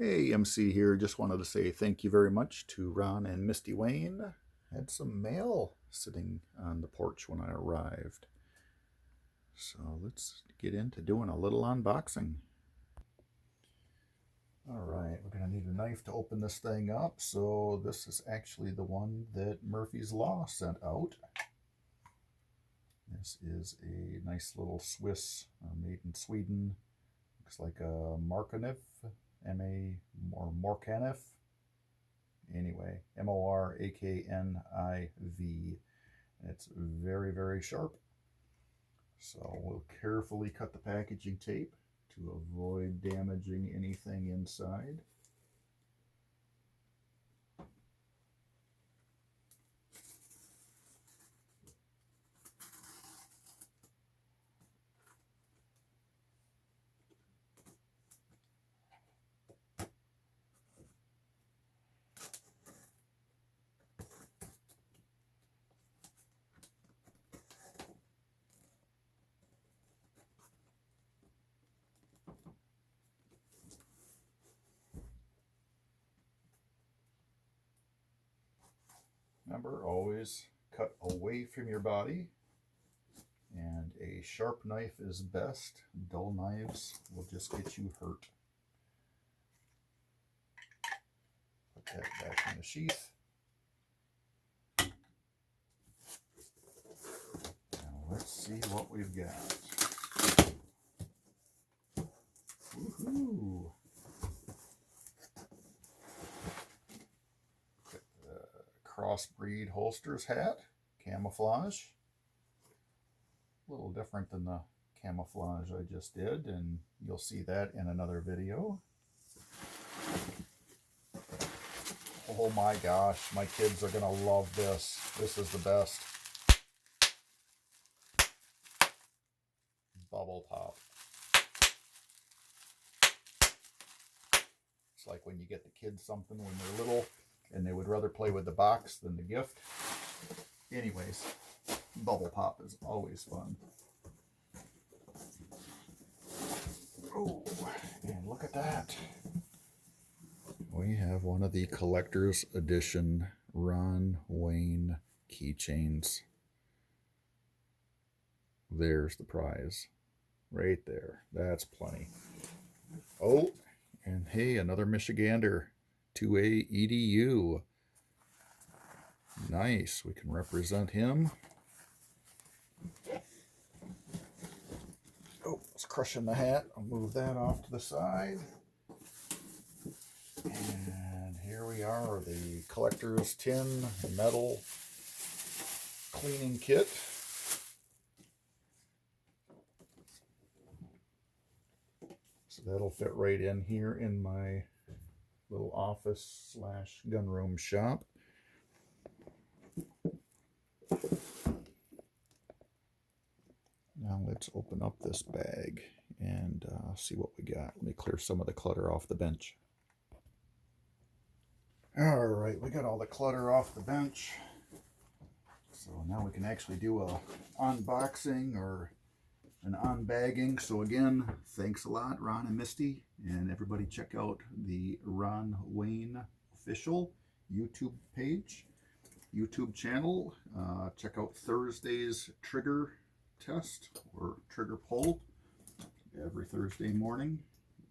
Hey, MC here. Just wanted to say thank you very much to Ron and Misty Wayne. Had some mail sitting on the porch when I arrived. So let's get into doing a little unboxing. Alright, we're going to need a knife to open this thing up. So this is actually the one that Murphy's Law sent out. This is a nice little Swiss, made in Sweden. Looks like a Markaniv. M-A or Morkaniv. Anyway, Morakniv. It's very, very sharp. So we'll carefully cut the packaging tape to avoid damaging anything inside. Remember, always cut away from your body, and a sharp knife is best. Dull knives will just get you hurt. Put that back in the sheath. Now let's see what we've got. Woohoo! Crossbreed holsters hat, camouflage. A little different than the camouflage I just did, and you'll see that in another video. Oh my gosh, my kids are gonna love this. This is the best. Bubble pop. It's like when you get the kids something when they're little and they would rather play with the box than the gift. Anyways, bubble pop is always fun. Oh, and look at that. We have one of the collector's edition Ron Wayne keychains. There's the prize. Right there. That's plenty. Oh, and hey, another Michigander. 2A EDU. Nice. We can represent him. Oh, it's crushing the hat. I'll move that off to the side. And here we are, the collector's tin metal cleaning kit. So that'll fit right in here in my little office / gunroom shop. Now let's open up this bag and see what we got. Let me clear some of the clutter off the bench. All right, we got all the clutter off the bench. So now we can actually do a unboxing or an unbagging. So again, thanks a lot, Ron and Misty, and everybody check out the Ron Wayne official YouTube page, YouTube channel. Check out Thursday's trigger test or trigger pull. Every Thursday morning,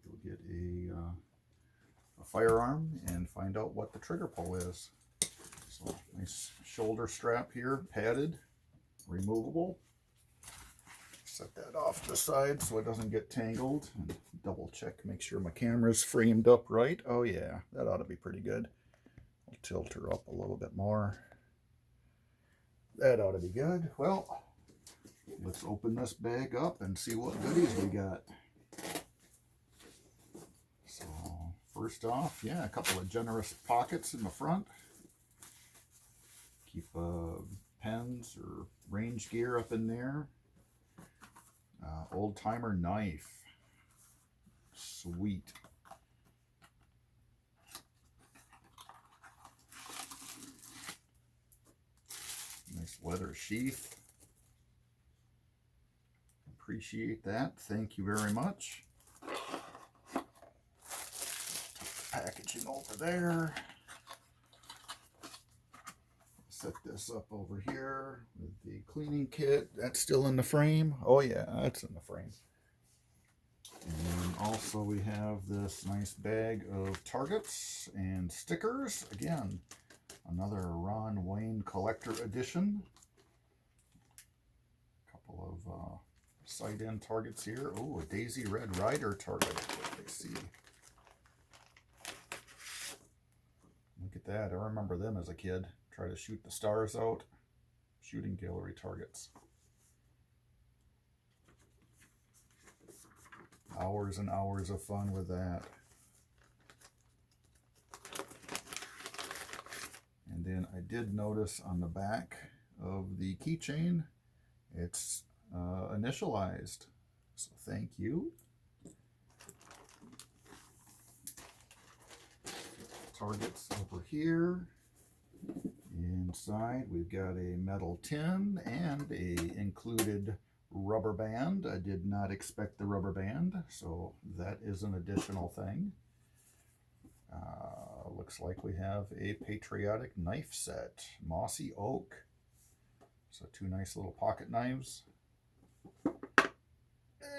you'll get a firearm and find out what the trigger pull is. So nice shoulder strap here, padded, removable. Set that off to the side so it doesn't get tangled. And double check, make sure my camera's framed up right. Oh yeah, that ought to be pretty good. I'll tilt her up a little bit more. That ought to be good. Well, let's open this bag up and see what goodies we got. So first off, yeah, a couple of generous pockets in the front. Keep pens or range gear up in there. Old timer knife. Sweet. Nice leather sheath. Appreciate that. Thank you very much. over there. Set this up over here with the cleaning kit. That's still in the frame. Oh yeah, that's in the frame. And then also we have this nice bag of targets and stickers. Again, another Ron Wayne collector edition. A couple of side-end targets here. Oh, a Daisy Red Rider target. Let's see. Look at that. I remember them as a kid. Try to shoot the stars out. Shooting gallery targets. Hours and hours of fun with that. And then I did notice on the back of the keychain, it's initialized. So thank you. Targets over here. Inside we've got a metal tin and a included rubber band. I did not expect the rubber band, so that is an additional thing. Looks like we have a patriotic knife set, mossy oak. So 2 nice little pocket knives.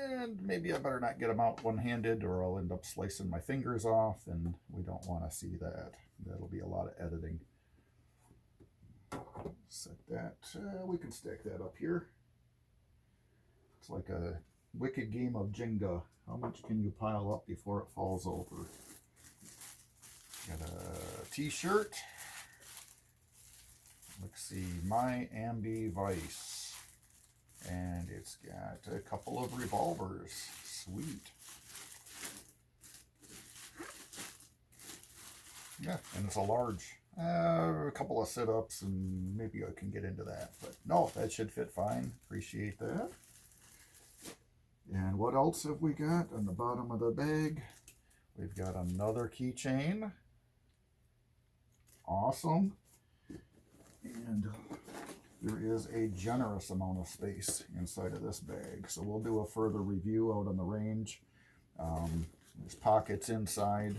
And maybe I better not get them out one-handed or I'll end up slicing my fingers off, and we don't want to see that. That'll be a lot of editing. Set that, we can stack that up here. It's like a wicked game of Jenga. How much can you pile up before it falls over? Got a t-shirt. Let's see, My Ambi Vice. And it's got a couple of revolvers. Sweet. Yeah, and it's a large. A couple of sit-ups and maybe I can get into that. But no, that should fit fine. Appreciate that. And what else have we got on the bottom of the bag? We've got another keychain. Awesome. And there is a generous amount of space inside of this bag. So we'll do a further review out on the range. There's pockets inside.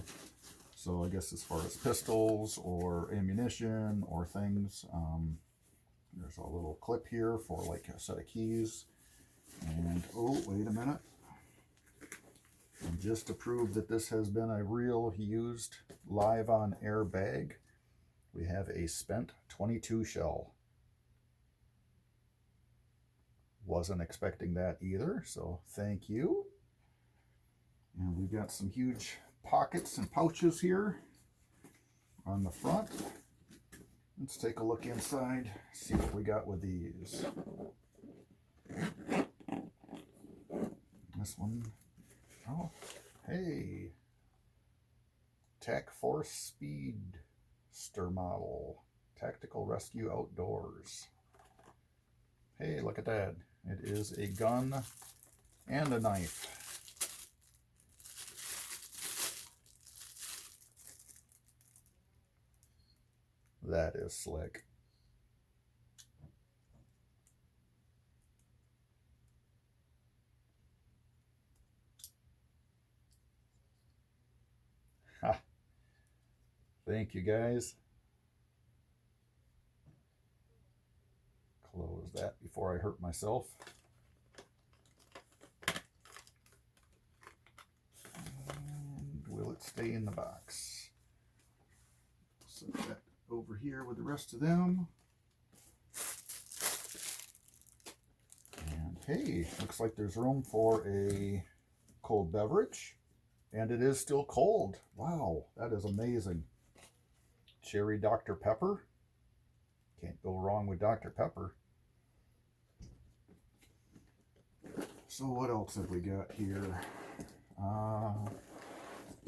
So I guess as far as pistols or ammunition or things, there's a little clip here for like a set of keys. And, oh, wait a minute. And just to prove that this has been a real used live on air bag, we have a spent 22 shell. Wasn't expecting that either, so thank you. And we've got some huge pockets and pouches here on the front. Let's take a look inside, see what we got with these. This one, oh, hey, Tac Force Speedster model, Tactical Rescue Outdoors. Hey, look at that. It is a gun and a knife. That is slick. Ha. Thank you, guys. Close that before I hurt myself. And will it stay in the box? Set that over here with the rest of them. And hey, looks like there's room for a cold beverage. And it is still cold. Wow, that is amazing. Cherry Dr. Pepper. Can't go wrong with Dr. Pepper. So what else have we got here?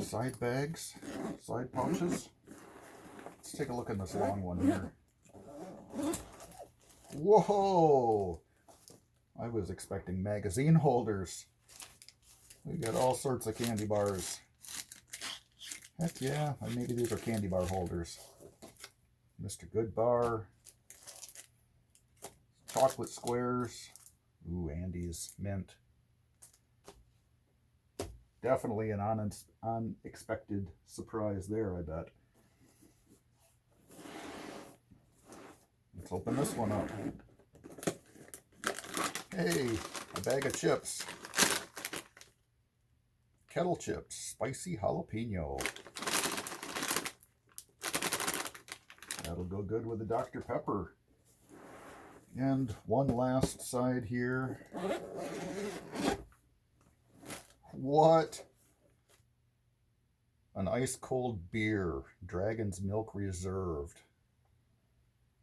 Side bags, side pouches. Let's take a look at this long one here. Whoa! I was expecting magazine holders. We got all sorts of candy bars. Heck yeah, maybe these are candy bar holders. Mr. Goodbar. Chocolate squares. Ooh, Andy's mint. Definitely an unexpected surprise there, I bet. Let's open this one up. Hey, a bag of chips. Kettle chips, spicy jalapeno. That'll go good with the Dr. Pepper. And one last side here. What? An ice cold beer, Dragon's Milk Reserved.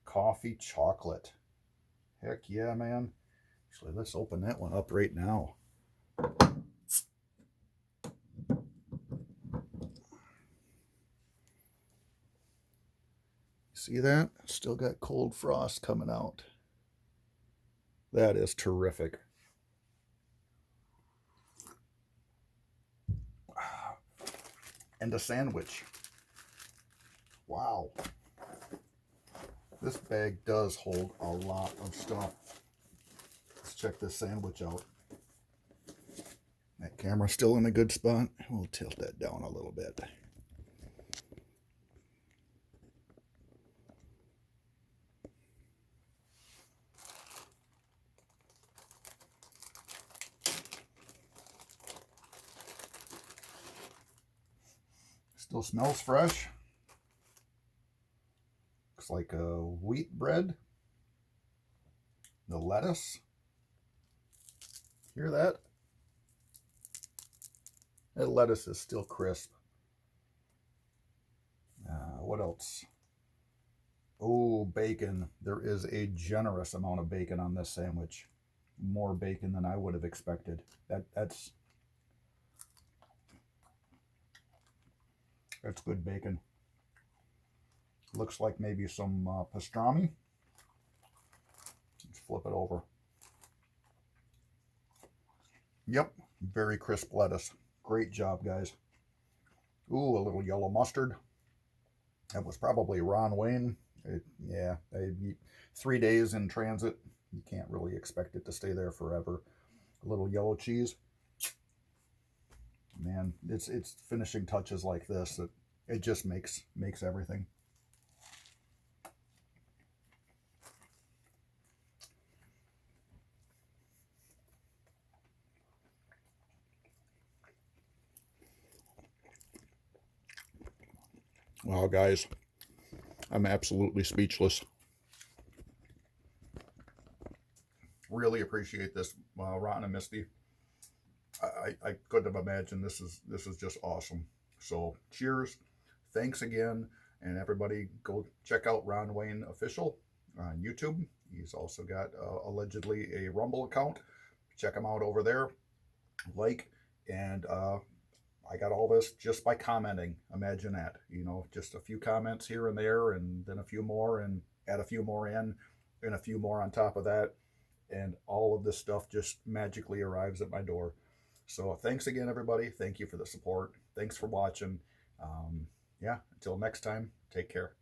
Coffee chocolate. Heck yeah, man. Actually, let's open that one up right now. See that? Still got cold frost coming out. That is terrific. And a sandwich. Wow. This bag does hold a lot of stuff. Let's check this sandwich out. That camera's still in a good spot. We'll tilt that down a little bit. Still smells fresh. Looks like a wheat bread. The lettuce. Hear that? That lettuce is still crisp. What else? Oh, bacon. There is a generous amount of bacon on this sandwich. More bacon than I would have expected. That's good bacon. Looks like maybe some pastrami. Let's flip it over. Yep, very crisp lettuce. Great job, guys. Ooh, a little yellow mustard. That was probably Ron Wayne. 3 days in transit. You can't really expect it to stay there forever. A little yellow cheese. Man, it's finishing touches like this that it just makes everything. Wow, guys, I'm absolutely speechless. Really appreciate this, Ron and Misty. I couldn't have imagined this is just awesome. So cheers, thanks again, and everybody go check out Ron Wayne Official on YouTube. He's also got allegedly a Rumble account. Check him out over there. Like, and I got all this just by commenting. Imagine that, just a few comments here and there, and then a few more, and add a few more in, and a few more on top of that, and all of this stuff just magically arrives at my door. So thanks again, everybody. Thank you for the support. Thanks for watching. Yeah, until next time, take care.